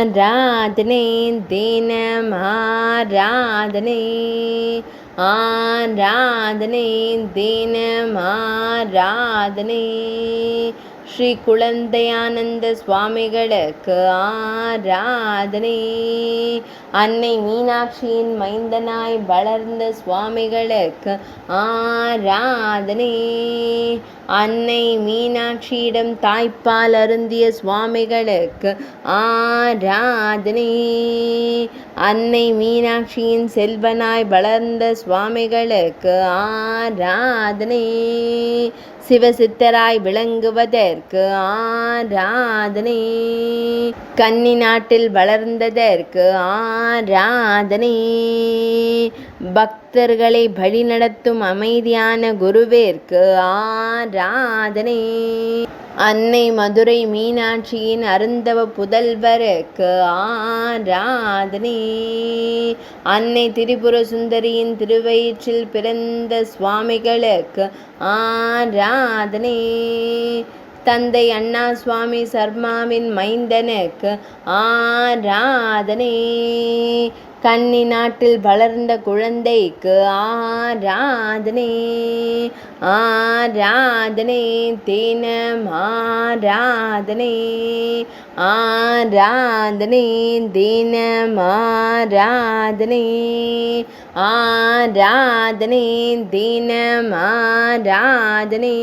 ஆராதனை தினம் ஆராதனை ஆராதனை தினம் ஆராதனை ஸ்ரீ குழந்தையானந்த சுவாமிகளுக்கு ஆராதனை அன்னை மீனாட்சியின் மைந்தனாய் வளர்ந்த சுவாமிகளுக்கு ஆராதனை அன்னை மீனாட்சியிடம் தாய்ப்பால் அருந்திய சுவாமிகளுக்கு ஆராதனை அன்னை மீனாட்சியின் செல்வனாய் வளர்ந்த சுவாமிகளுக்கு ஆராதனை சிவசித்தராய் விளங்குவதற்கு ஆராதனை கன்னி நாட்டில் வளர்ந்ததற்கு ஆராதனை பக்தர்களை வழிநடத்தும் அமைதியான குருவிற்கு ஆராதனை அன்னை மதுரை மீனாட்சியின் அருந்தவ புதல்வருக்கு ஆராதனை அன்னை திரிபுர சுந்தரியின் திருவயிற்றில் பிறந்த சுவாமிகளுக்கு ஆராதனை தந்தை அண்ணா சுவாமி சர்மாவின் மைந்தனுக்கு ஆராதனை கன்னி நாட்டில் வளர்ந்த குழந்தைக்கு ஆராதனை ஆராதனை தினம் ஆராதனை ஆராதனை தினம் ஆராதனை ஆராதனை தினம் ஆராதனை